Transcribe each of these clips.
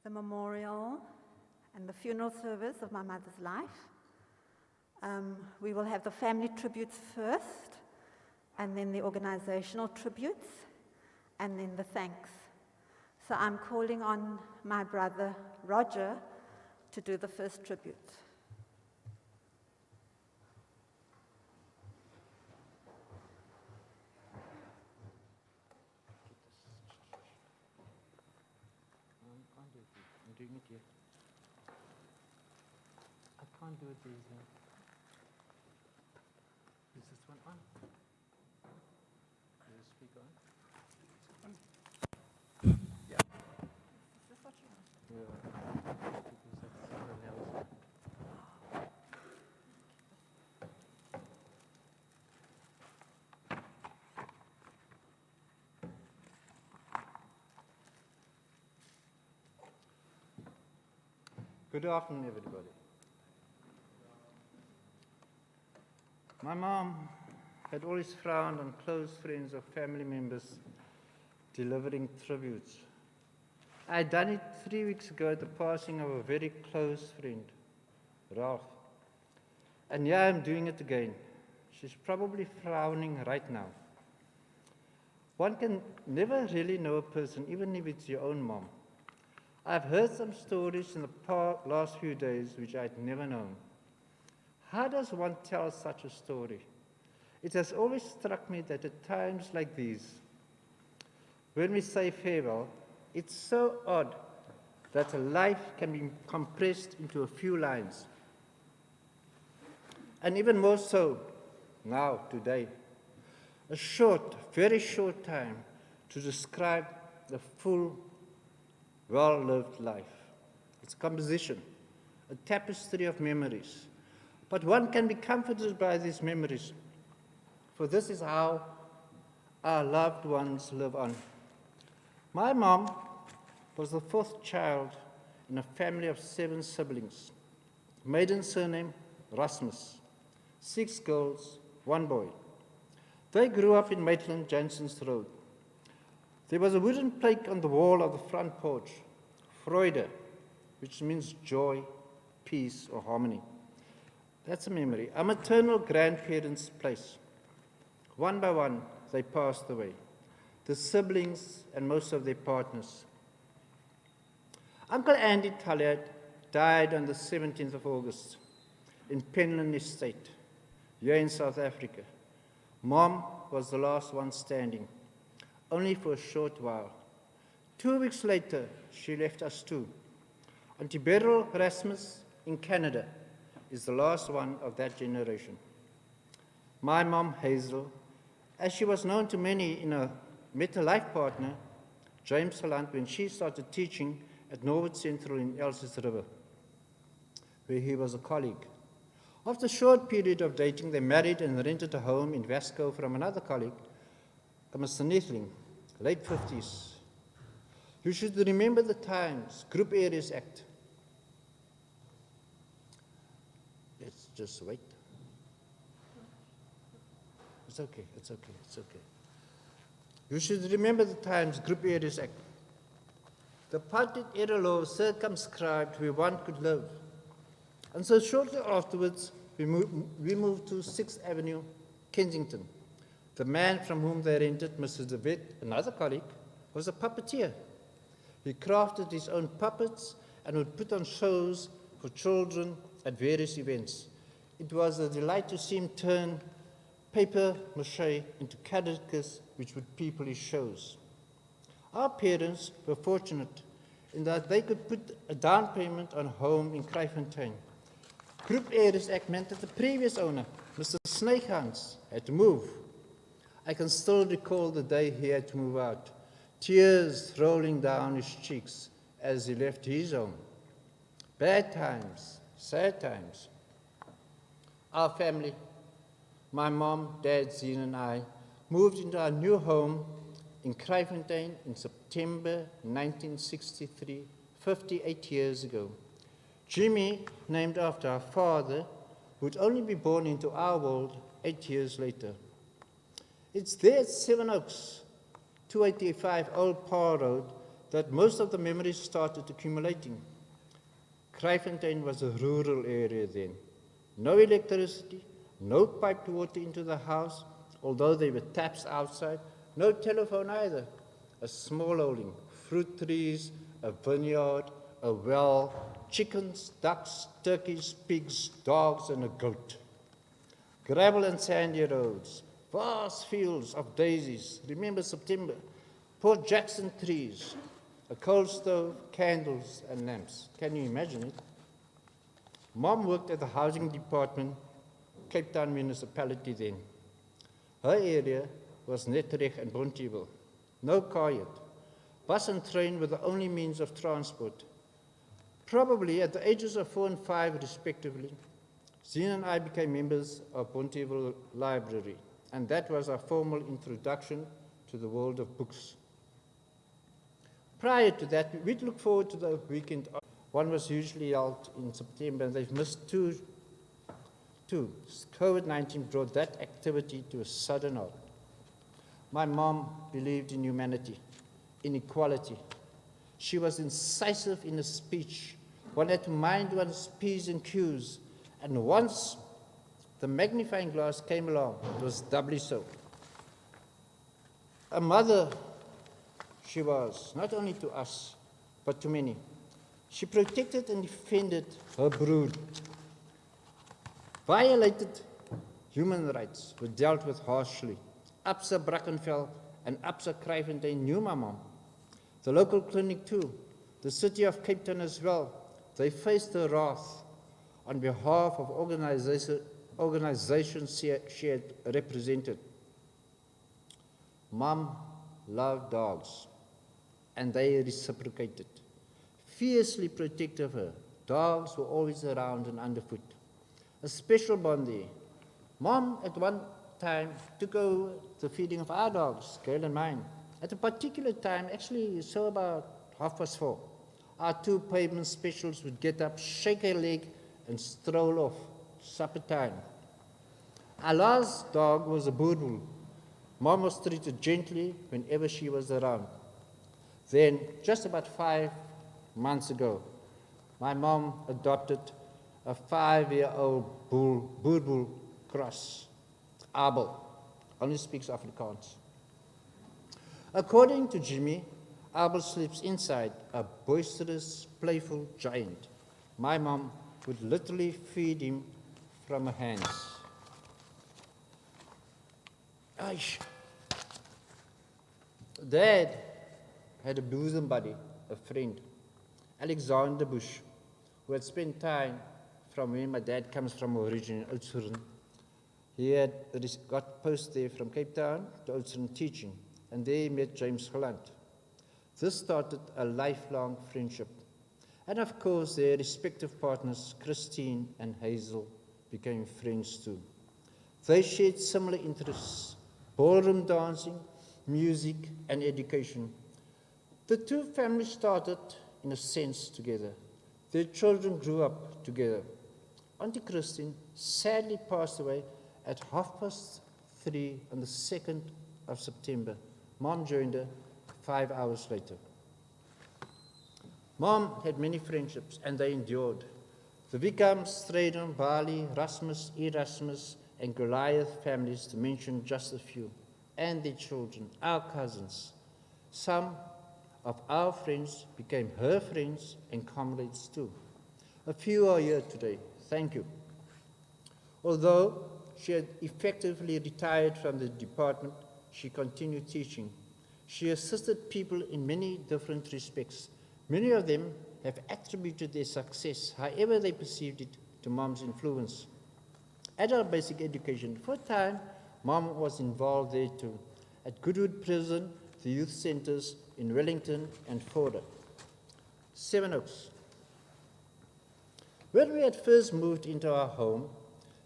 the memorial and the funeral service of my mother's life. We will have the family tributes first, and then the organizational tributes, and then the thanks. So I'm calling on my brother Roger to do the first tribute. I'm doing it here. I can't do it these days. Is this one on? Is the speaker on? Yeah. Is this what you want? Yeah. Because that's someone else. Good afternoon, everybody. My mom had always frowned on close friends or family members delivering tributes. I had done it 3 weeks ago at the passing of a very close friend, Ralph. And yeah, I'm doing it again. She's probably frowning right now. One can never really know a person, even if it's your own mom. I've heard some stories in the last few days which I'd never known. How does one tell such a story? It has always struck me that at times like these, when we say farewell, it's so odd that a life can be compressed into a few lines. And even more so now, today. A short, very short time to describe the full, well-lived life. It's composition, a tapestry of memories. But one can be comforted by these memories, for this is how our loved ones live on. My mom was the fourth child in a family of 7 siblings. Maiden surname, Rasmus. 6 girls, 1 boy. They grew up in Maitland, Jansen's Road. There was a wooden plaque on the wall of the front porch, Freude, which means joy, peace, or harmony. That's a memory. Our maternal grandparents' place. One by one, they passed away. The siblings and most of their partners. Uncle Andy Talliard died on the 17th of August in Penland Estate, here in South Africa. Mom was the last one standing, only for a short while. 2 weeks later, she left us too. Auntie Beryl Rasmus in Canada is the last one of that generation. My mom, Hazel, as she was known to many met a life partner, James Gelant, when she started teaching at Norwood Central in Elsies River, where he was a colleague. After a short period of dating, they married and rented a home in Vasco from another colleague, Mr. Maitland, late 50s. You should remember the times, Group Areas Act. Let's just wait. It's okay, it's okay, it's okay. You should remember the times, Group Areas Act. The apartheid era law circumscribed where one could live. And so shortly afterwards, we moved to 6th Avenue, Kensington. The man from whom they rented, Mr. De Wet, another colleague, was a puppeteer. He crafted his own puppets and would put on shows for children at various events. It was a delight to see him turn paper mache into characters which would people his shows. Our parents were fortunate in that they could put a down payment on a home in Kraaifontein. Group Areas Act meant that the previous owner, Mr. Snakehans, had to move. I can still recall the day he had to move out, tears rolling down his cheeks as he left his home. Bad times, sad times. Our family, my mom, dad, Zine, and I, moved into our new home in Kraaifontein in September 1963, 58 years ago. Jimmy, named after our father, would only be born into our world 8 years later. It's there at Seven Oaks, 285 Old Parr Road, that most of the memories started accumulating. Kraaifontein was a rural area then. No electricity, no piped water into the house, although there were taps outside, no telephone either. A small holding, fruit trees, a vineyard, a well, chickens, ducks, turkeys, pigs, dogs, and a goat. Gravel and sandy roads, vast fields of daisies. Remember September, Port Jackson trees, a coal stove, candles, and lamps. Can you imagine it? Mom worked at the housing department, Cape Town municipality then. Her area was Netreg and Bonteheuwel. No car yet. Bus and train were the only means of transport. Probably at the ages of 4 and 5 respectively, Zine and I became members of Bonteheuwel Library, and that was our formal introduction to the world of books. Prior to that, we'd look forward to the weekend. One was usually held in September, and they've missed two. COVID-19 brought that activity to a sudden halt. My mom believed in humanity, in equality. She was incisive in her speech. One had to mind one's P's and Q's, and once the magnifying glass came along, it was doubly so. A mother she was, not only to us, but to many. She protected and defended her brood. Violated human rights were dealt with harshly. Absa Brackenfell and Absa Kraaifontein knew my mom. The local clinic too, the city of Cape Town as well. They faced her wrath on behalf of organizations she had represented. Mom loved dogs, and they reciprocated. Fiercely protective of her. Dogs were always around and underfoot. A special bond there. Mom at one time took over the feeding of our dogs, Gail and mine. At a particular time, actually so about 4:30, our two pavement specials would get up, shake a leg, and stroll off. Supper time. Our last dog was a boerboel. Mom was treated gently whenever she was around. Then, just about 5 months ago, my mom adopted a 5-year-old boerboel cross, Abel, only speaks Afrikaans. According to Jimmy, Abel sleeps inside, a boisterous, playful giant. My mom would literally feed him from her hands. Aish. Dad had a bosom buddy, a friend, Alexander Bush, who had spent time from where my dad comes from originally, Oudtshoorn. He had got post there from Cape Town to Oudtshoorn teaching, and there he met James Gelant. This started a lifelong friendship. And of course, their respective partners, Christine and Hazel, became friends too. They shared similar interests, ballroom dancing, music, and education. The two families started, in a sense, together. Their children grew up together. Auntie Christine sadly passed away at 3:30 on the 2nd of September. Mom joined her 5 hours later. Mom had many friendships, and they endured. The Wickham, Straydon, Bali, Rasmus, Erasmus, and Goliath families, to mention just a few, and their children, our cousins. Some of our friends became her friends and comrades too. A few are here today. Thank you. Although she had effectively retired from the department, she continued teaching. She assisted people in many different respects. Many of them have attributed their success, however they perceived it, to Mom's influence. Adult basic education. For a time, Mom was involved there too. At Goodwood Prison, the youth centers in Wellington and Forde. Sevenoaks. When we had first moved into our home,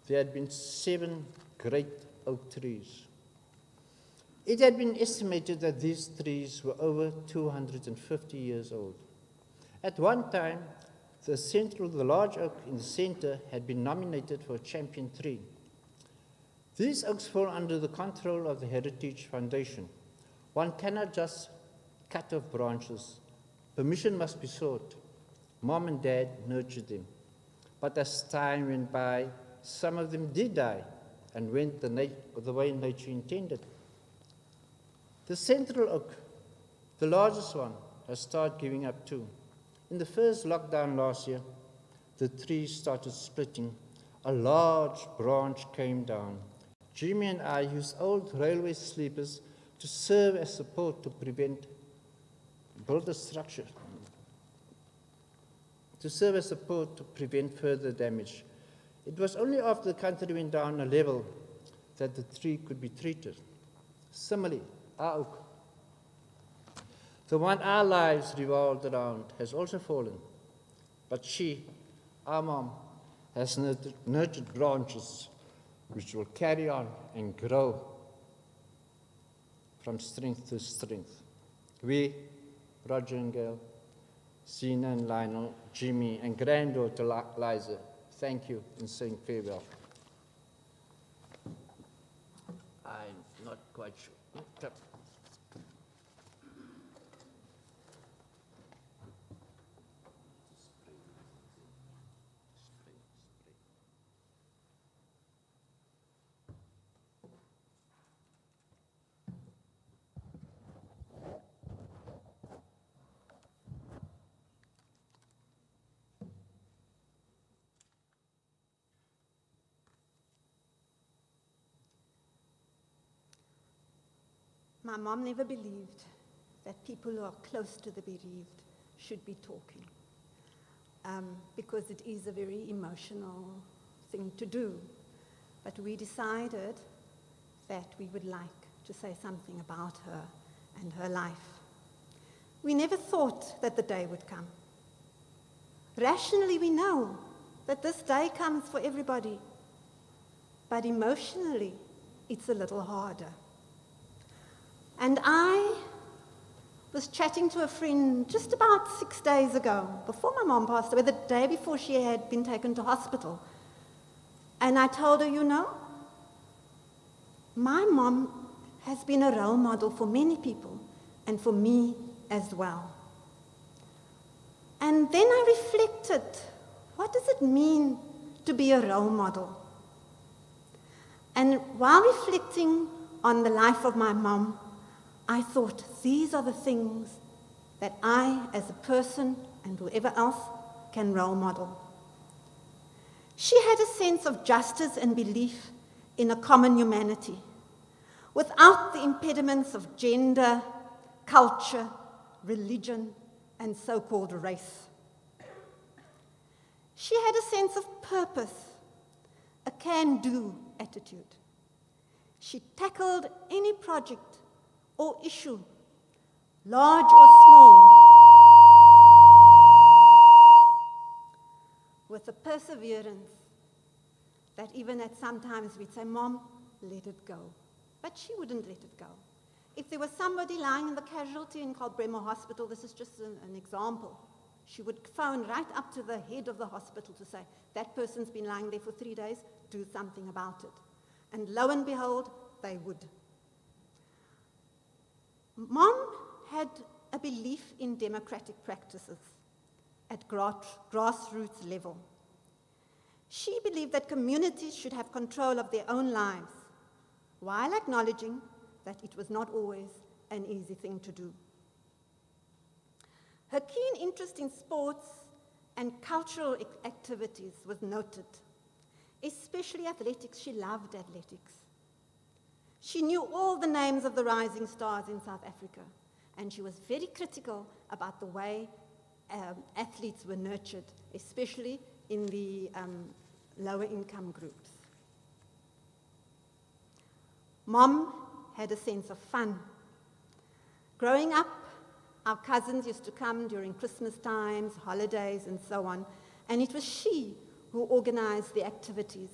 there had been 7 great oak trees. It had been estimated that these trees were over 250 years old. At one time, the large oak in the center had been nominated for a champion tree. These oaks fall under the control of the Heritage Foundation. One cannot just cut off branches. Permission must be sought. Mom and Dad nurtured them. But as time went by, some of them did die and went the way nature intended. The central oak, the largest one, has started giving up too. In the first lockdown last year, the trees started splitting. A large branch came down. Jimmy and I used old railway sleepers to serve as support to build a structure, to serve as support to prevent further damage. It was only after the country went down a level that the tree could be treated. Similarly, our oak, the one our lives revolved around, has also fallen. But she, our mom, has nurtured branches which will carry on and grow from strength to strength. We, Roger and Gail, Zena and Lionel, Jimmy, and granddaughter Liza, thank you and saying farewell. I'm not quite sure. My mom never believed that people who are close to the bereaved should be talking, because it is a very emotional thing to do. But we decided that we would like to say something about her and her life. We never thought that the day would come. Rationally, we know that this day comes for everybody, but emotionally, it's a little harder. And I was chatting to a friend just about 6 days ago, before my mom passed away, the day before she had been taken to hospital. And I told her, you know, my mom has been a role model for many people, and for me as well. And then I reflected, what does it mean to be a role model? And while reflecting on the life of my mom, I thought, these are the things that I, as a person, and whoever else, can role model. She had a sense of justice and belief in a common humanity, without the impediments of gender, culture, religion, and so-called race. She had a sense of purpose, a can-do attitude. She tackled any project or issue, large or small, with a perseverance that even at sometimes we'd say, Mom, let it go. But she wouldn't let it go. If there was somebody lying in the casualty in Bremer Hospital, this is just an example, she would phone right up to the head of the hospital to say, that person's been lying there for 3 days, do something about it. And lo and behold, they would. Mom had a belief in democratic practices at grassroots level. She believed that communities should have control of their own lives, while acknowledging that it was not always an easy thing to do. Her keen interest in sports and cultural activities was noted, especially athletics. She loved athletics. She knew all the names of the rising stars in South Africa, and she was very critical about the way athletes were nurtured, especially in the lower income groups. Mom had a sense of fun. Growing up, our cousins used to come during Christmas times, holidays, and so on, and it was she who organized the activities,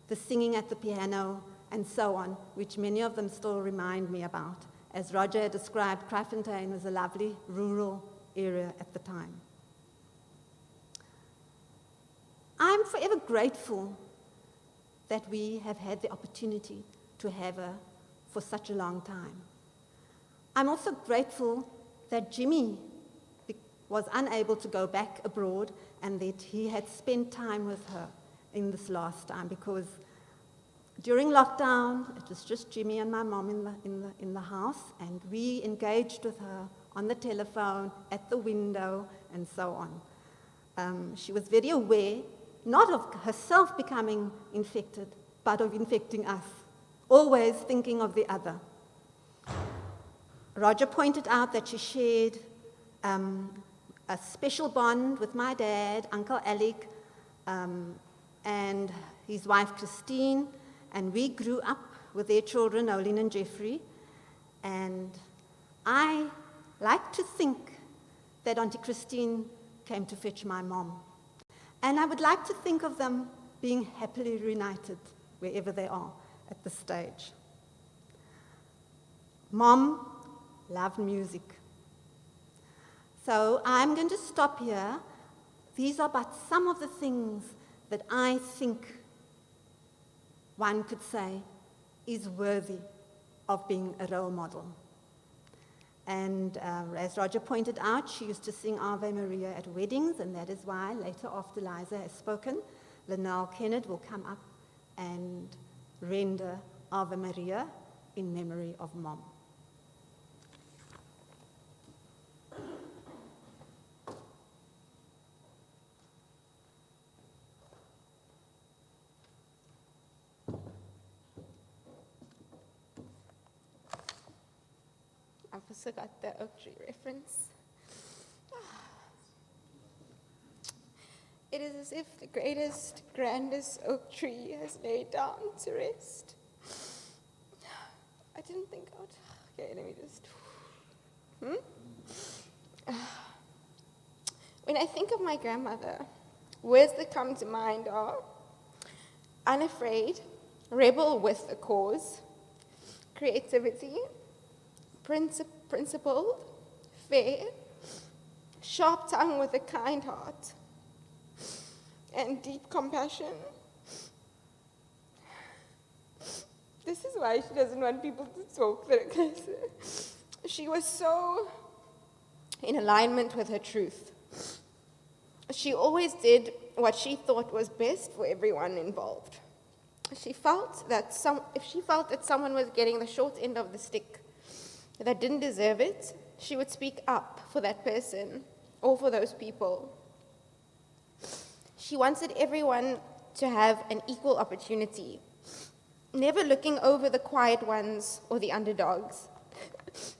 the singing at the piano, and so on, which many of them still remind me about. As Roger had described, Kraaifontein was a lovely rural area at the time. I'm forever grateful that we have had the opportunity to have her for such a long time. I'm also grateful that Jimmy was unable to go back abroad and that he had spent time with her in this last time because during lockdown, it was just Jimmy and my mom in the house, and we engaged with her on the telephone, at the window, and so on. She was very aware, not of herself becoming infected, but of infecting us, always thinking of the other. Roger pointed out that she shared a special bond with my dad, Uncle Alec, and his wife Christine, and we grew up with their children, Olin and Jeffrey, and I like to think that Auntie Christine came to fetch my mom. And I would like to think of them being happily reunited wherever they are at this stage. Mom loved music. So I'm going to stop here. These are but some of the things that I think one could say is worthy of being a role model. And as Roger pointed out, she used to sing Ave Maria at weddings, and that is why later, after Liza has spoken, Linnell Kennard will come up and render Ave Maria in memory of Mom. I also got the oak tree reference. It is as if the greatest, grandest oak tree has laid down to rest. I didn't think I would. Okay, let me just. When I think of my grandmother, words that come to mind are unafraid, rebel with a cause, creativity, principled, fair, sharp tongue with a kind heart, and deep compassion. This is why she doesn't want people to talk that are closer. She was so in alignment with her truth. She always did what she thought was best for everyone involved. She felt that if she felt that someone was getting the short end of the stick, that didn't deserve it, she would speak up for that person or for those people. She wanted everyone to have an equal opportunity, never looking over the quiet ones or the underdogs.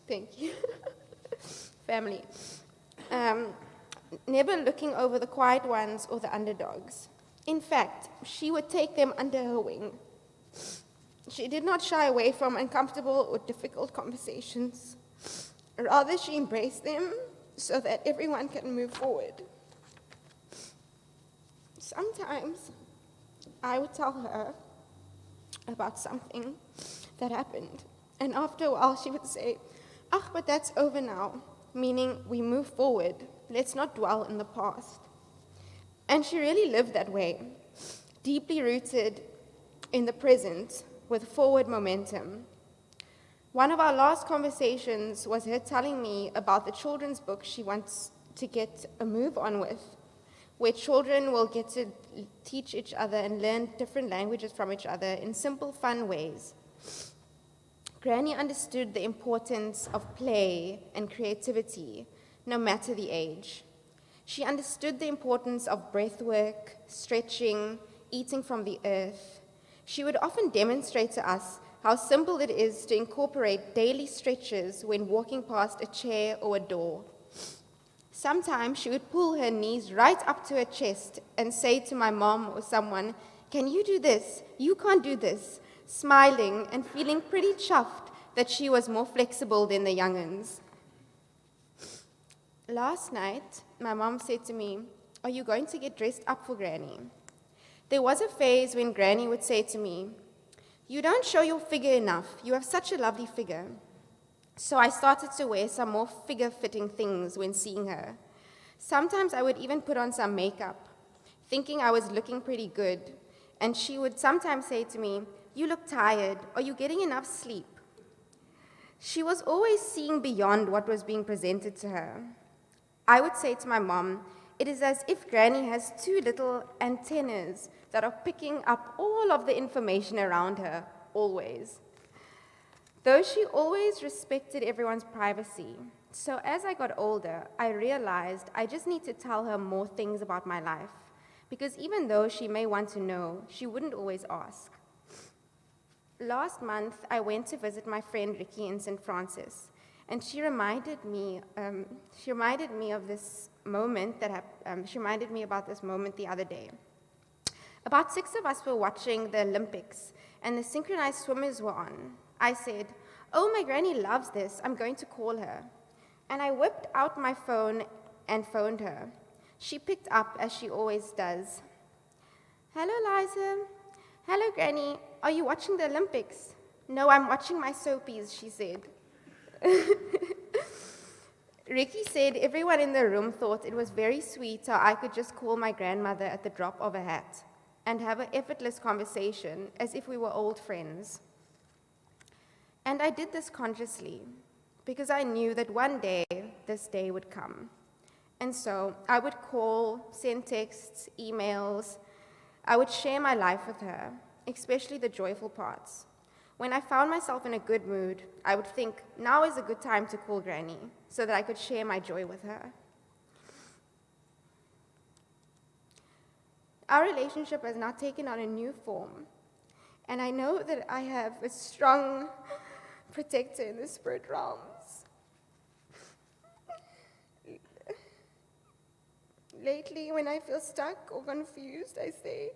Thank you. Family. Never looking over the quiet ones or the underdogs. In fact, she would take them under her wing. She did not shy away from uncomfortable or difficult conversations. Rather, she embraced them so that everyone can move forward. Sometimes I would tell her about something that happened, and after a while she would say, but that's over now, meaning we move forward. Let's not dwell in the past. And she really lived that way, deeply rooted in the present, with forward momentum. One of our last conversations was her telling me about the children's book she wants to get a move on with, where children will get to teach each other and learn different languages from each other in simple, fun ways. Granny understood the importance of play and creativity, no matter the age. She understood the importance of breath work, stretching, eating from the earth. She would often demonstrate to us how simple it is to incorporate daily stretches when walking past a chair or a door. Sometimes she would pull her knees right up to her chest and say to my mom or someone, "Can you do this? You can't do this," smiling and feeling pretty chuffed that she was more flexible than the young'uns. Last night, my mom said to me, "Are you going to get dressed up for Granny?" There was a phase when Granny would say to me, "You don't show your figure enough. You have such a lovely figure." So I started to wear some more figure-fitting things when seeing her. Sometimes I would even put on some makeup, thinking I was looking pretty good. And she would sometimes say to me, "You look tired. Are you getting enough sleep?" She was always seeing beyond what was being presented to her. I would say to my mom, it is as if Granny has two little antennas that are picking up all of the information around her, always. Though she always respected everyone's privacy, so as I got older, I realized I just need to tell her more things about my life, because even though she may want to know, she wouldn't always ask. Last month, I went to visit my friend Ricky in St. Francis, and she reminded me of this moment she reminded me about this moment the other day. About 6 of us were watching the Olympics, and the synchronized swimmers were on. I said, "Oh, my granny loves this. I'm going to call her." And I whipped out my phone and phoned her. She picked up, as she always does. "Hello, Liza." "Hello, Granny. Are you watching the Olympics?" "No, I'm watching my soapies," she said. Ricky said everyone in the room thought it was very sweet how I could just call my grandmother at the drop of a hat and have an effortless conversation as if we were old friends. And I did this consciously because I knew that one day this day would come. And so I would call, send texts, emails. I would share my life with her, especially the joyful parts. When I found myself in a good mood, I would think, now is a good time to call Granny, so that I could share my joy with her. Our relationship has now taken on a new form, and I know that I have a strong protector in the spirit realms. Lately, when I feel stuck or confused, I say,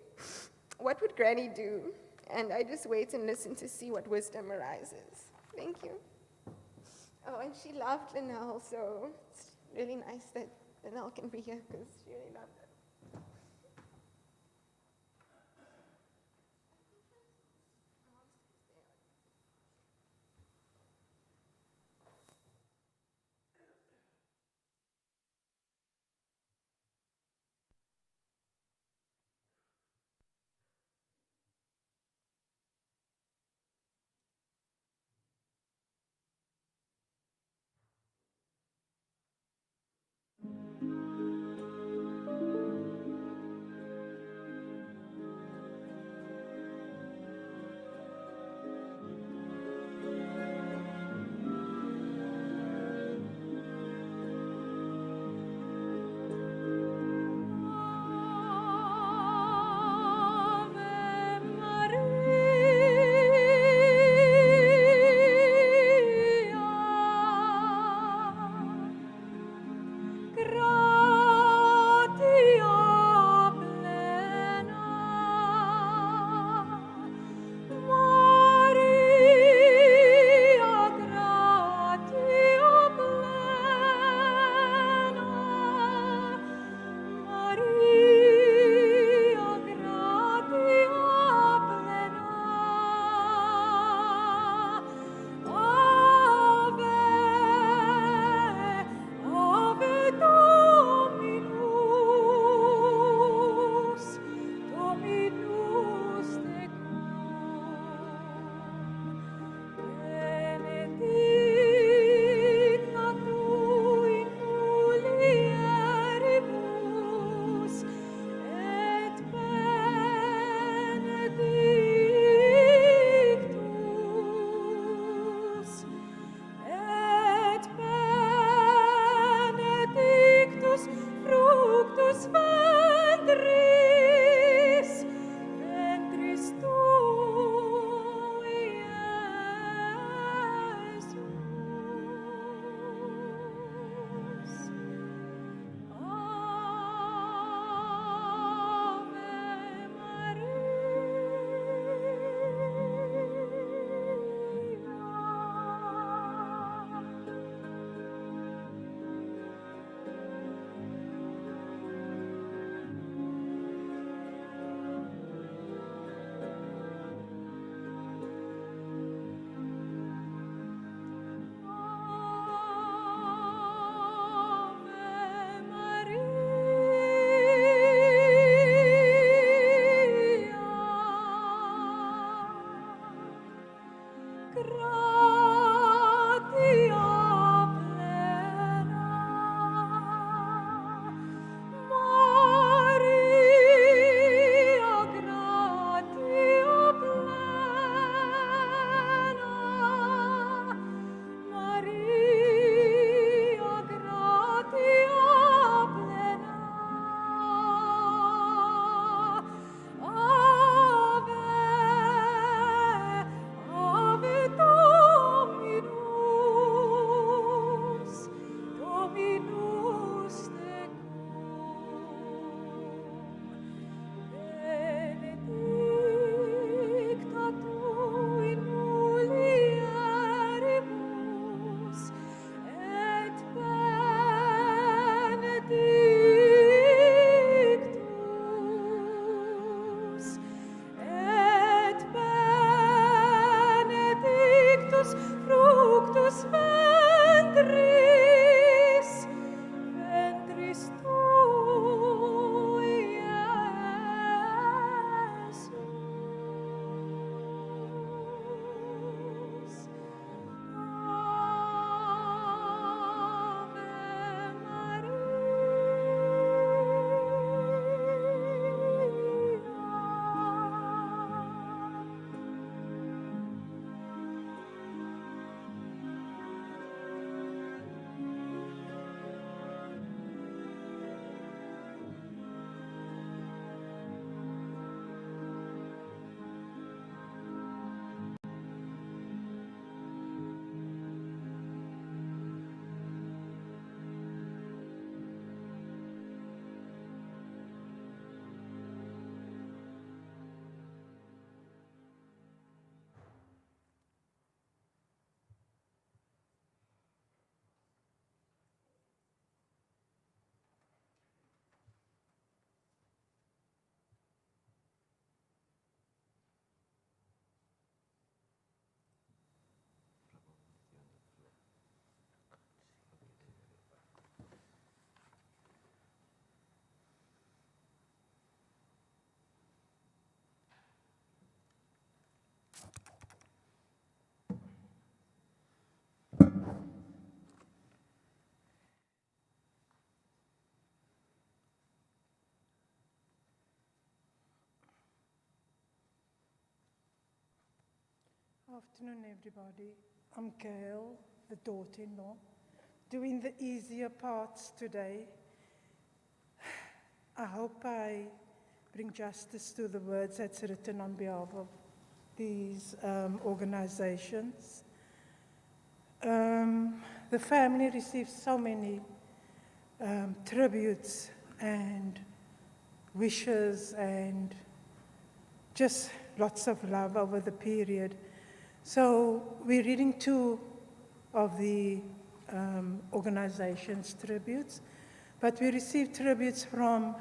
"What would Granny do?" And I just wait and listen to see what wisdom arises. Thank you. Oh, and she loved Linnell, so it's really nice that Linnell can be here because she really loved it. Afternoon, everybody. I'm Gail, the daughter-in-law, doing the easier parts today. I hope I bring justice to the words that's written on behalf of these organizations. The family received so many tributes and wishes and just lots of love over the period. So we're reading two of the organization's tributes, but we received tributes from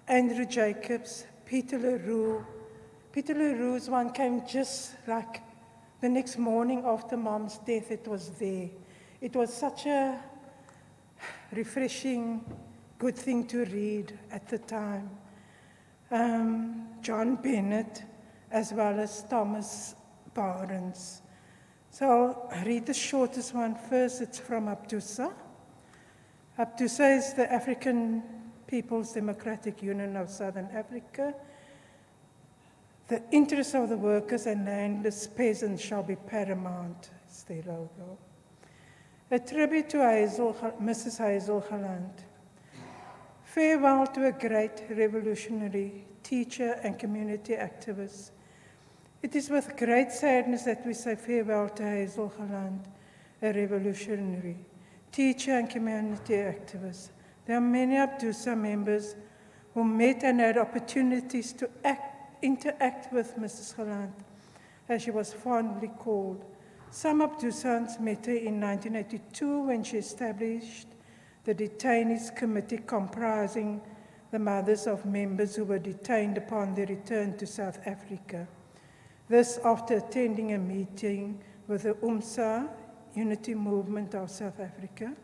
Andrew Jacobs, Peter LaRue. Peter LaRue's one came just like the next morning after Mom's death. It was there. It was such a refreshing, good thing to read at the time. John Bennett, as well as Thomas Barnes. So I'll read the shortest one first. It's from Abdusa. Abdusa is the African People's Democratic Union of Southern Africa. The interests of the workers and landless peasants shall be paramount. It's their logo. A tribute to Mrs. Hazel Gelant. Farewell to a great revolutionary, teacher and community activist. It is with great sadness that we say farewell to Hazel Gelant, a revolutionary, teacher and community activist. There are many Abdusa members who met and had opportunities to interact with Mrs. Gelant, as she was fondly called. Some Abdusans met her in 1982 when she established the detainees committee comprising the mothers of members who were detained upon their return to South Africa. This after attending a meeting with the UMSA, Unity Movement of South Africa,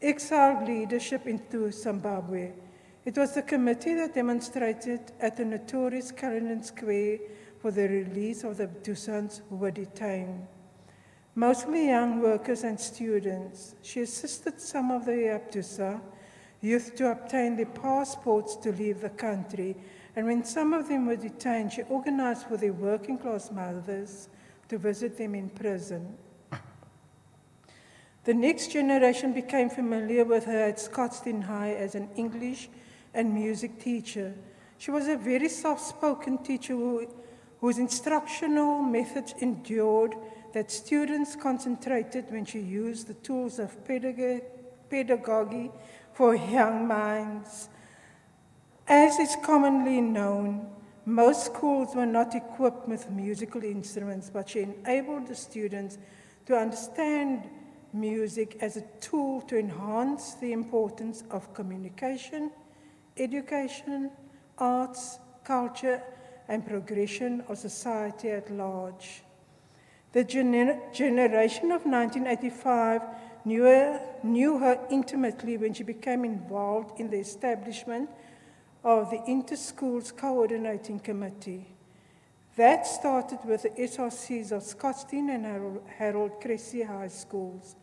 exiled leadership into Zimbabwe. It was the committee that demonstrated at the notorious Cullinan Square for the release of the Abdusans who were detained. Mostly young workers and students, she assisted some of the Abdusa youth to obtain their passports to leave the country, and when some of them were detained, she organized for their working class mothers to visit them in prison. The next generation became familiar with her at Scotstoun High as an English and music teacher. She was a very soft-spoken teacher whose instructional methods endured, that students concentrated when she used the tools of pedagogy for young minds. As is commonly known, most schools were not equipped with musical instruments, but she enabled the students to understand music as a tool to enhance the importance of communication, education, arts, culture, and progression of society at large. The generation of 1985 knew her intimately when she became involved in the establishment of the Inter-Schools Coordinating Committee. That started with the SRCs of Scotstoun and Harold Cressy High Schools.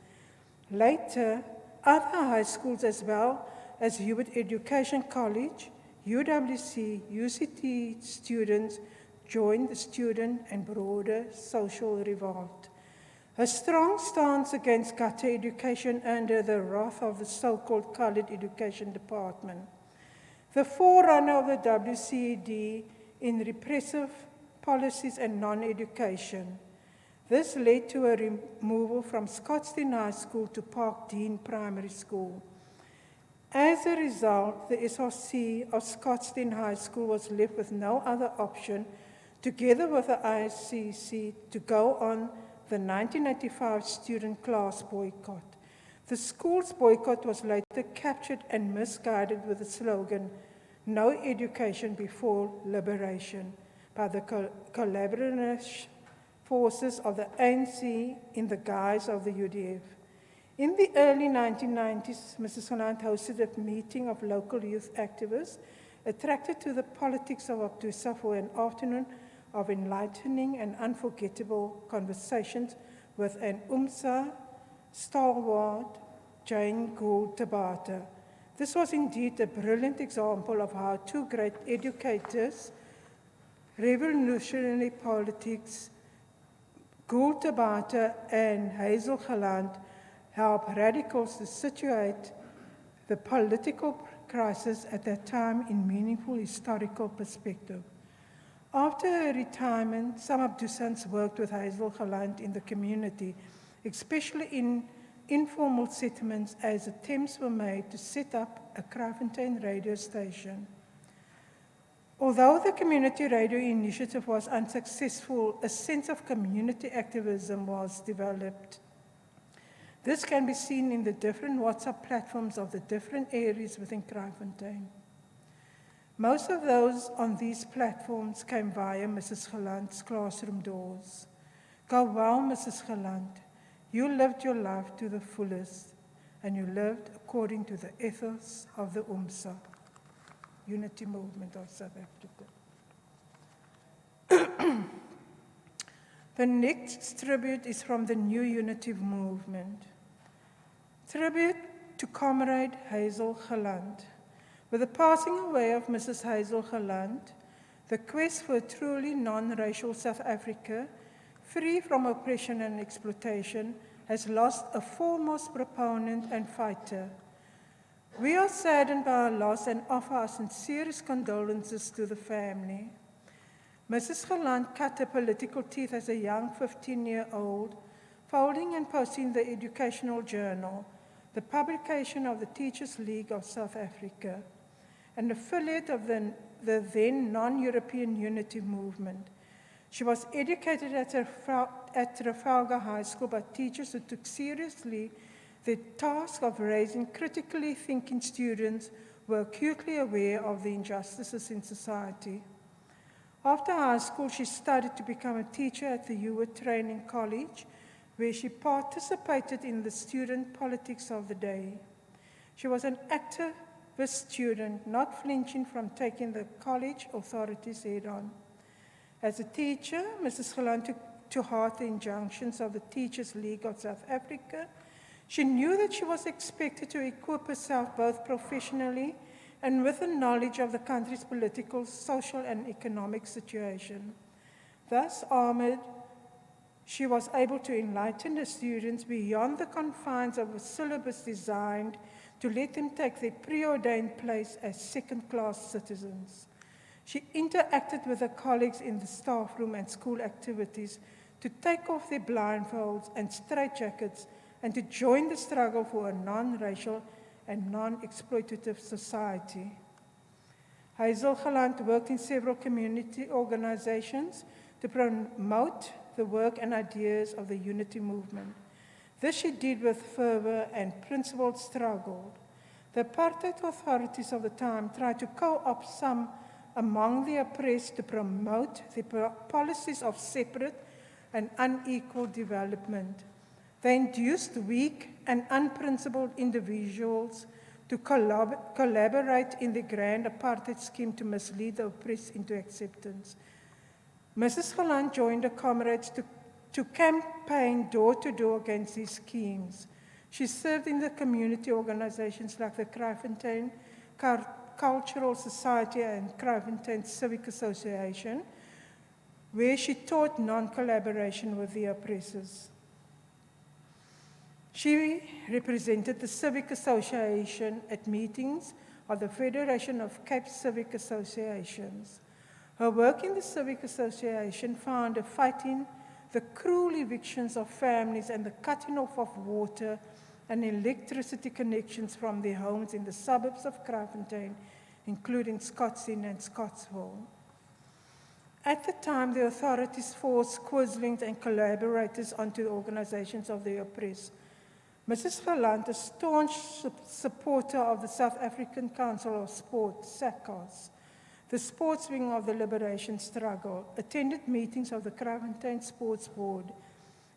Later, other high schools as well as Hubert Education College, UWC, UCT students joined the student and broader social revolt. Her strong stance against gutter education earned her the wrath of the so-called Colored Education Department, the forerunner of the WCED in repressive policies and non-education. This led to her removal from Scotstoun High School to Park Dean Primary School. As a result, the SRC of Scotstoun High School was left with no other option, together with the ICC, to go on the 1985 student class boycott. The school's boycott was later captured and misguided with the slogan, "No education before liberation," by the collaborative forces of the ANC in the guise of the UDF. In the early 1990s, Mrs. Gelant hosted a meeting of local youth activists attracted to the politics of Abdusa for an afternoon of enlightening and unforgettable conversations with an UMSA stalwart, Jane Gould Tabata. This was indeed a brilliant example of how two great educators, revolutionary politics, Gould Tabata and Hazel Gelant helped radicals to situate the political crisis at that time in meaningful historical perspective. After her retirement, some of Dusans worked with Hazel Gelant in the community, especially in informal settlements, as attempts were made to set up a Kraaifontein radio station. Although the community radio initiative was unsuccessful, a sense of community activism was developed. This can be seen in the different WhatsApp platforms of the different areas within Kraaifontein. Most of those on these platforms came via Mrs. Gelant's classroom doors. Go well, Mrs. Gelant. You lived your life to the fullest, and you lived according to the ethos of the UMSA, Unity Movement of South Africa. The next tribute is from the New Unity Movement. Tribute to Comrade Hazel Gelant. With the passing away of Mrs. Hazel Gelant, the quest for a truly non-racial South Africa, free from oppression and exploitation, has lost a foremost proponent and fighter. We are saddened by her loss and offer our sincerest condolences to the family. Mrs. Gelant cut her political teeth as a young 15-year-old, founding and posting the Educational Journal, the publication of the Teachers League of South Africa, an affiliate of the then non-European Unity Movement. She was educated at Trafalgar High School by teachers who took seriously the task of raising critically thinking students who were acutely aware of the injustices in society. After high school, she studied to become a teacher at the Hewitt Training College, where she participated in the student politics of the day. She was an activist student, not flinching from taking the college authorities head-on. As a teacher, Mrs. Gelant took to heart the injunctions of the Teachers League of South Africa. She knew that she was expected to equip herself both professionally and with the knowledge of the country's political, social, and economic situation. Thus armored, she was able to enlighten the students beyond the confines of a syllabus designed to let them take their preordained place as second-class citizens. She interacted with her colleagues in the staff room and school activities to take off their blindfolds and straitjackets and to join the struggle for a non-racial and non-exploitative society. Hazel Gelant worked in several community organizations to promote the work and ideas of the Unity Movement. This she did with fervor and principled struggle. The apartheid authorities of the time tried to co-opt some among the oppressed to promote the policies of separate and unequal development. They induced weak and unprincipled individuals to collaborate in the grand apartheid scheme to mislead the oppressed into acceptance. Mrs. Gelant joined her comrades to campaign door-to-door against these schemes. She served in the community organizations like the Kraaifontein Cultural Society and Kraaifontein Civic Association, where she taught non-collaboration with the oppressors. She represented the Civic Association at meetings of the Federation of Cape Civic Associations. Her work in the Civic Association found her fighting the cruel evictions of families and the cutting off of water and electricity connections from their homes in the suburbs of Kraaifontein, including Scottsdene and Scottsville. At the time, the authorities forced Queensland and collaborators onto the organizations of the oppressed. Mrs. Gelant, a staunch supporter of the South African Council of Sport, SACCOS, the sports wing of the liberation struggle, attended meetings of the Kraaifontein Sports Board.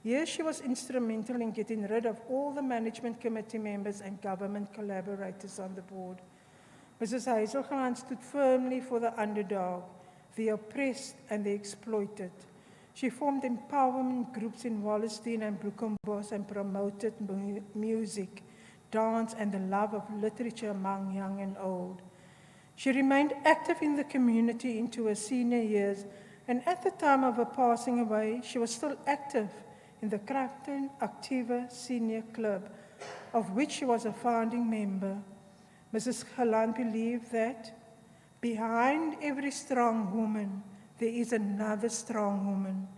Here she was instrumental in getting rid of all the management committee members and government collaborators on the board. Mrs. Hazel Gelant stood firmly for the underdog, the oppressed and the exploited. She formed empowerment groups in Wallerstein and Brookenbos and promoted music, dance, and the love of literature among young and old. She remained active in the community into her senior years and at the time of her passing away, she was still active in the Crafton Activa Senior Club, of which she was a founding member. Mrs. Gelant believed that behind every strong woman, there is another strong woman,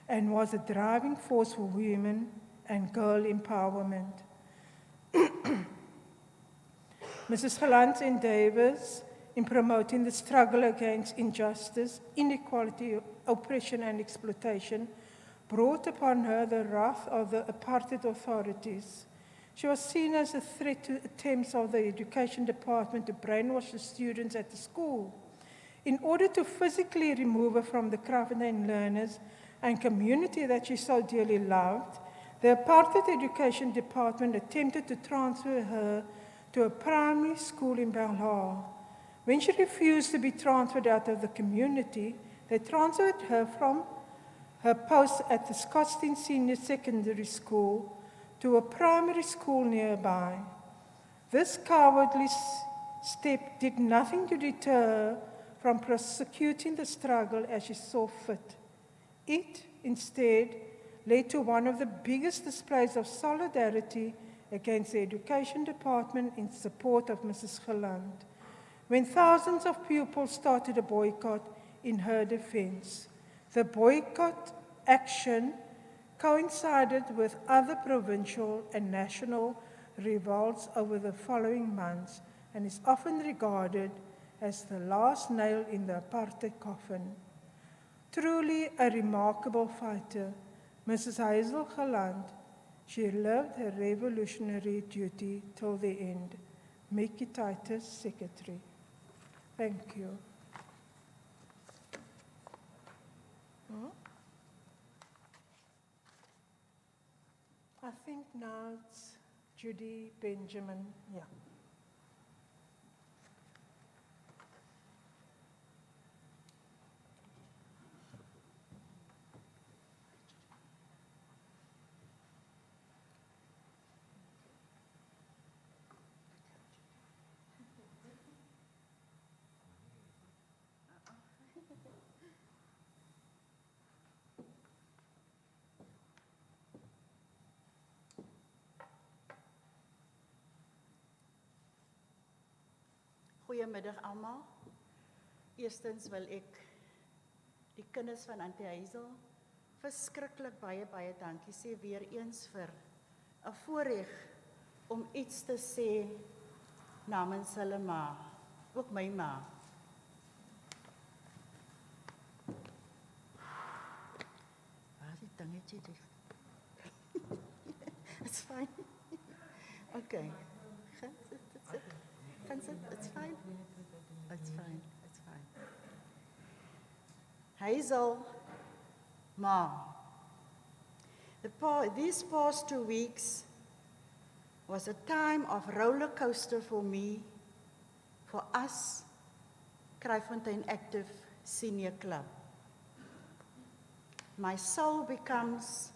and was a driving force for women and girl empowerment. Mrs. Gelant's endeavors in promoting the struggle against injustice, inequality, oppression, and exploitation brought upon her the wrath of the apartheid authorities. She was seen as a threat to attempts of the education department to brainwash the students at the school. In order to physically remove her from the Crafton learners and community that she so dearly loved, the apartheid education department attempted to transfer her to a primary school in Belhar. When she refused to be transferred out of the community, they transferred her from her post at the Scotstoun Senior Secondary School to a primary school nearby. This cowardly step did nothing to deter her from prosecuting the struggle as she saw fit. It, instead, led to one of the biggest displays of solidarity against the education department in support of Mrs. Gelant, when thousands of pupils started a boycott in her defense. The boycott action coincided with other provincial and national revolts over the following months and is often regarded as the last nail in the apartheid coffin. Truly a remarkable fighter, Mrs. Hazel Gelant, she lived her revolutionary duty till the end. Mickey Titus, Secretary. Thank you. I think now it's Judy Benjamin. Yeah. Goeiemiddag almal. Eerstens wil ek die kinders van Auntie Hazel verskriklik baie dankie sê weer eens vir 'n voorreg om iets te sê namens hulle ma, ook my ma. Waar is die dingetje? It's fine. Okay. It's fine. It's fine. It's fine. Hazel, Ma. These past 2 weeks was a time of roller coaster for me, for us, Kraaifontein Active Senior Club. My soul becomes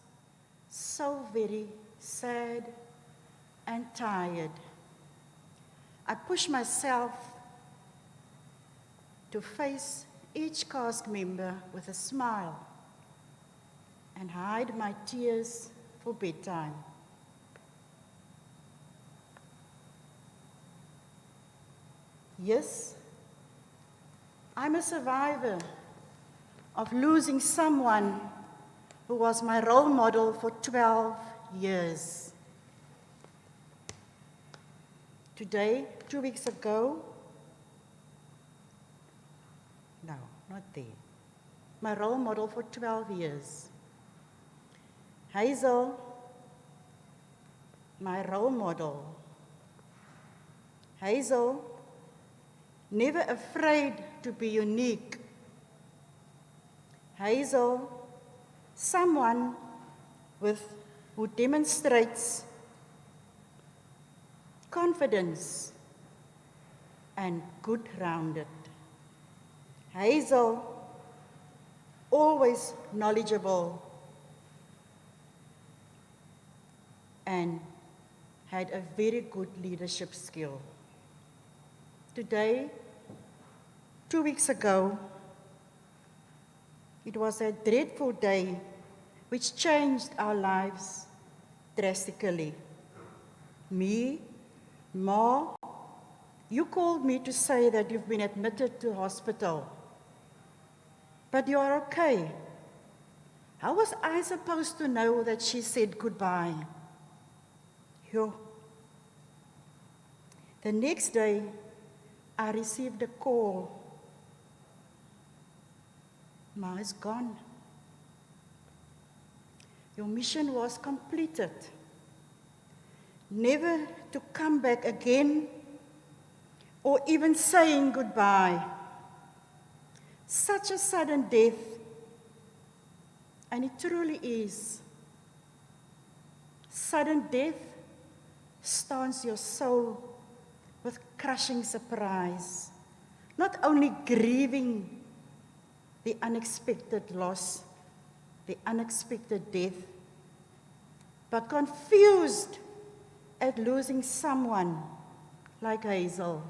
so very sad and tired. I push myself to face each cast member with a smile and hide my tears for bedtime. Yes, I'm a survivor of losing someone who was my role model for 12 years. Today, 2 weeks ago, no, not there, my role model for 12 years. Hazel, my role model. Hazel, never afraid to be unique. Hazel, someone who demonstrates confidence and good-rounded. Hazel, always knowledgeable and had a very good leadership skill. Today, 2 weeks ago, It was a dreadful day which changed our lives drastically. Me, Ma, you called me to say that you've been admitted to hospital. But you are okay. How was I supposed to know that she said goodbye? Yo. The next day, I received a call. Ma is gone. Your mission was completed. Never to come back again or even saying goodbye. Such a sudden death, and it truly is. Sudden death stuns your soul with crushing surprise, not only grieving the unexpected loss, the unexpected death, but confused at losing someone like Hazel,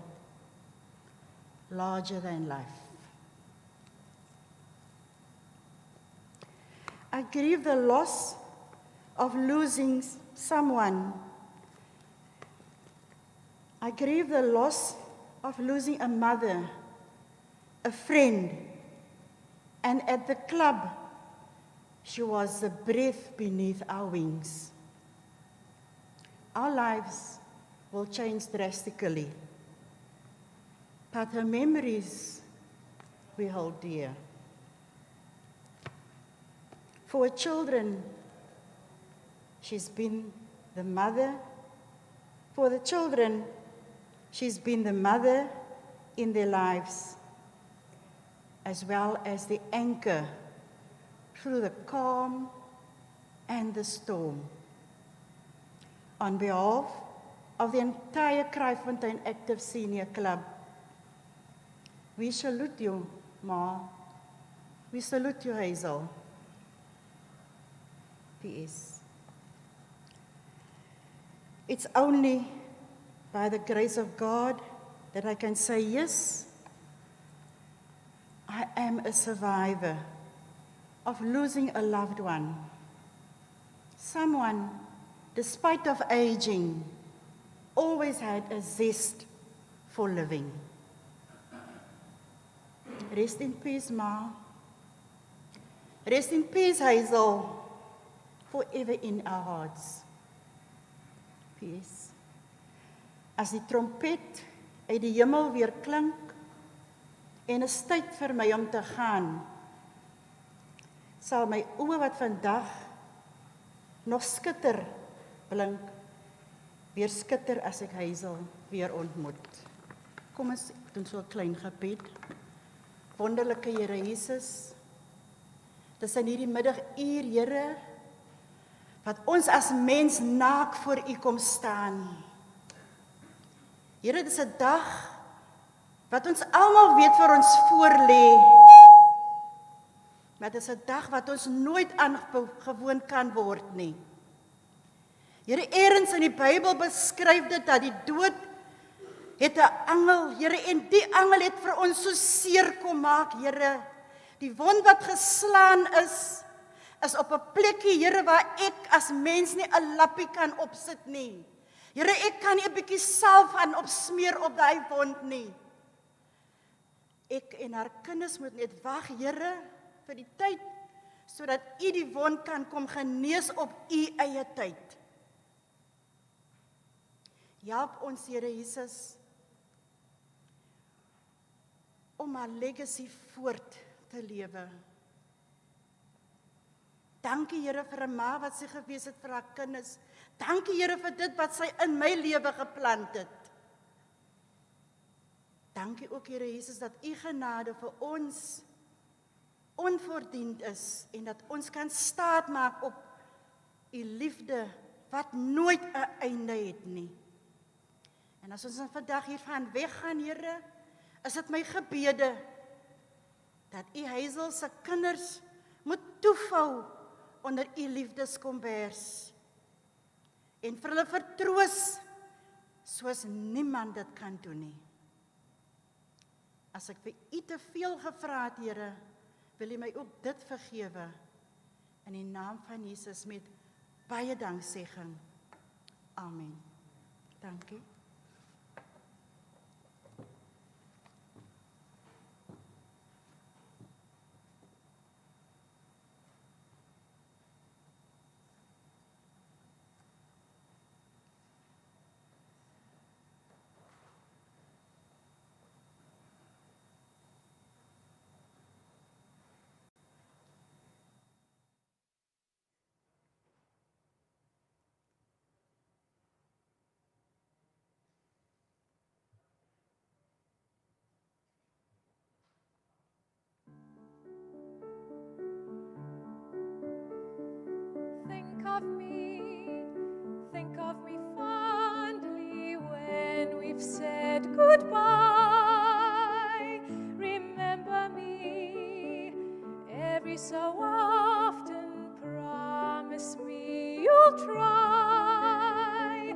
larger than life. I grieve the loss of losing someone. I grieve the loss of losing a mother, a friend, and at the club, she was the breath beneath our wings. Our lives will change drastically, but her memories we hold dear. For her children, she's been the mother. For the children, she's been the mother in their lives, as well as the anchor through the calm and the storm. On behalf of the entire Kraaifontein Active Senior Club, we salute you, Ma. We salute you, Hazel. P.S. It's only by the grace of God that I can say, yes, I am a survivor of losing a loved one. Someone, despite of aging, always had a zest for living. Rest in peace, Ma. Rest in peace, Hazel, forever in our hearts. Peace. As die trompet uit die hemel weer klink en is tyd vir my om te gaan, sal my oë wat vandag nog skitter blink, weer skitter as ek Hazel weer ontmoet. Kom ons doen so 'n klein gebed. Wonderlike Here Jesus, dis in hierdie middaguur, Here, wat ons as mens naak voor U kom staan. Here, dis 'n dag wat ons almal weet vir ons voorlê. Maar dis 'n dag wat ons nooit aangewoon kan word nie. Here, eers in die Bybel beskryf dit dat die dood het 'n angel, Here, en die angel het vir ons so seer kom maak, Here. Die wond wat geslaan is op 'n plekkie, Here, waar ek as mens nie 'n lappie kan opsit nie. Here, ek kan nie 'n bietjie salf aan opsmeer op daai wond nie. Ek en haar kinders moet net wag, Here, vir die tyd, sodat U die wond kan kom genees op U eie tyd. Help ons, Here Jesus, om haar legacy voort te lewe. Dankie, Here, vir 'n ma wat sy gewees het vir haar kinders. Dankie, Here, vir dit wat sy in my lewe geplant het. Dankie ook, Here Jesus, dat U genade vir ons onverdiend is en dat ons kan staat maak op U liefde wat nooit 'n einde het nie. En as ons vandag hiervan weggaan, Here, is dit my gebede dat U Hazel se kinders moet toevou onder U liefdeskombers en vir hulle vertroos soos niemand dit kan doen nie. As ek vir U te veel gevra het, Here, wil U my ook dit vergewe in die naam van Jesus met baie danksegging. Amen. Dankie. Think of me fondly when we've said goodbye. Remember me every so often, promise me you'll try.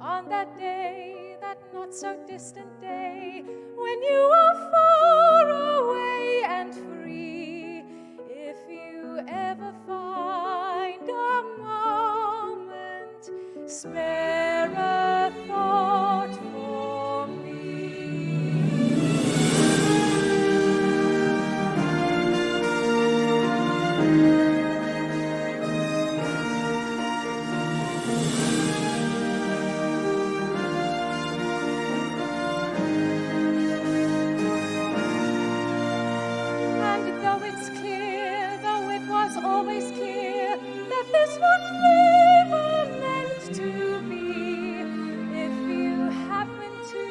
On that day, that not so distant day, when you are far away and free, if you ever find a moment, spare a thought for me. And though it's clear, though it was always clear, that this was never meant to be, if you happen to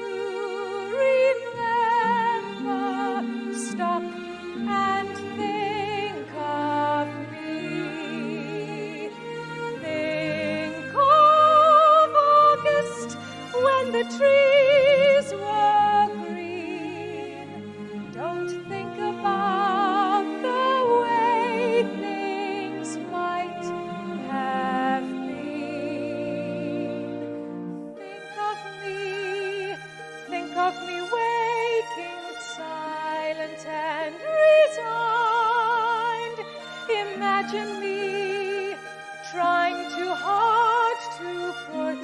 remember, stop and think of me. Think of August when the trees were green. Don't think about the way things might have been. Think of me waking silent and resigned. Imagine me trying too hard to put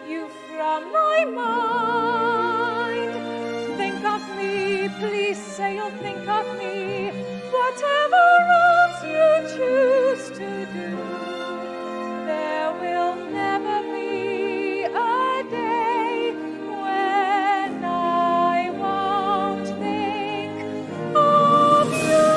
you from my mind. Think of me, please say you'll think of me, whatever else you choose to do. There will never be a day when I won't think of you.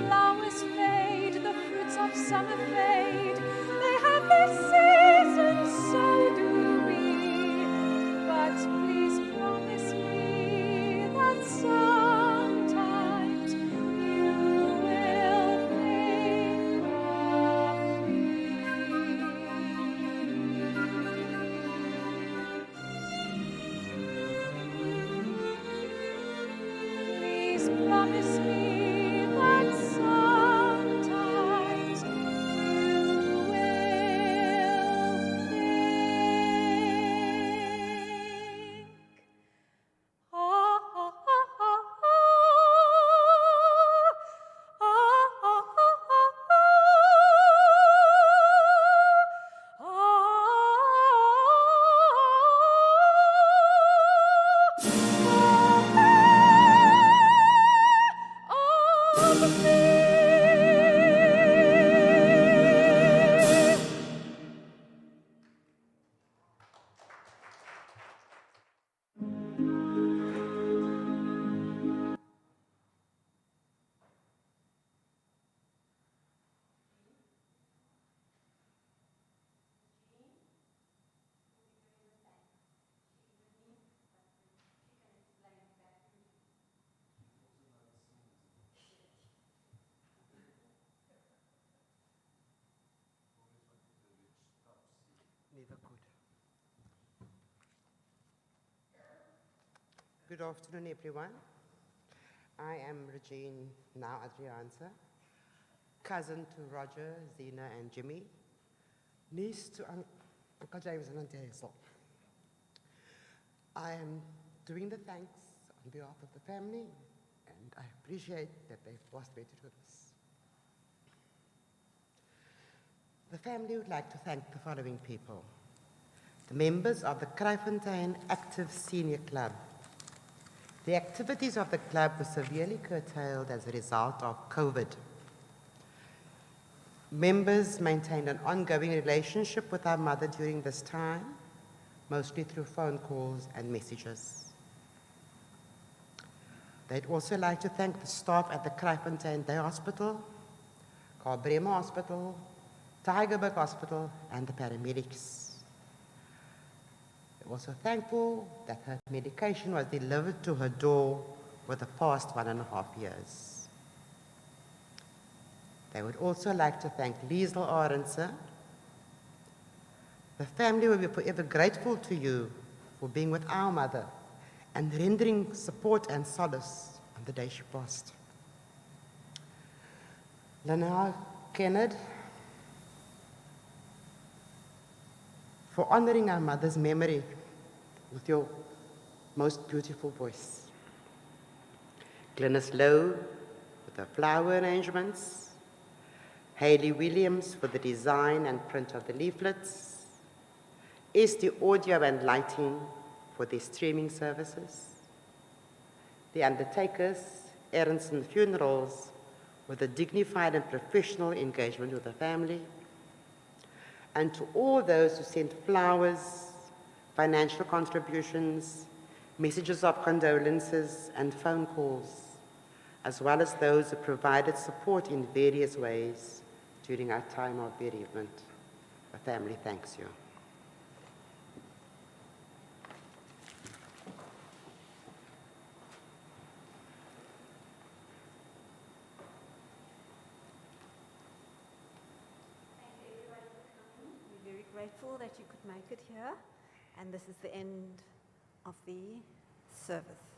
Flowers fade, the fruits of summer fade. They have their seasons, so do we. But please promise me that sometimes you will think of me. Please promise me that sometimes you will think. Ah, ah, ah, ah, ah, ah, ah, of me. Neither could. Good afternoon, everyone. I am Regine, now Adrianza, cousin to Roger, Zena, and Jimmy, niece to Uncle James and Auntie Hazel. I am doing the thanks on behalf of the family, and I appreciate that they've asked me to do this. The family would like to thank the following people. The members of the Kraaifontein Active Senior Club. The activities of the club were severely curtailed as a result of COVID. Members maintained an ongoing relationship with our mother during this time, mostly through phone calls and messages. They'd also like to thank the staff at the Kraaifontein Day Hospital, Karl Bremer Hospital, Tygerberg Hospital, and the paramedics. They're also thankful that her medication was delivered to her door for the past 1.5 years. They would also like to thank Liesl Arendse. The family will be forever grateful to you for being with our mother and rendering support and solace on the day she passed. Lynelle Kennard, for honoring our mother's memory with your most beautiful voice. Glynis Lowe with the flower arrangements. Hayley Williams for the design and print of the leaflets. SD Audio and Lighting for their streaming services. The undertakers, Aronson Funerals, with a dignified and professional engagement with the family. And to all those who sent flowers, financial contributions, messages of condolences, and phone calls, as well as those who provided support in various ways during our time of bereavement. The family thanks you. We're very grateful that you could make it here, and this is the end of the service.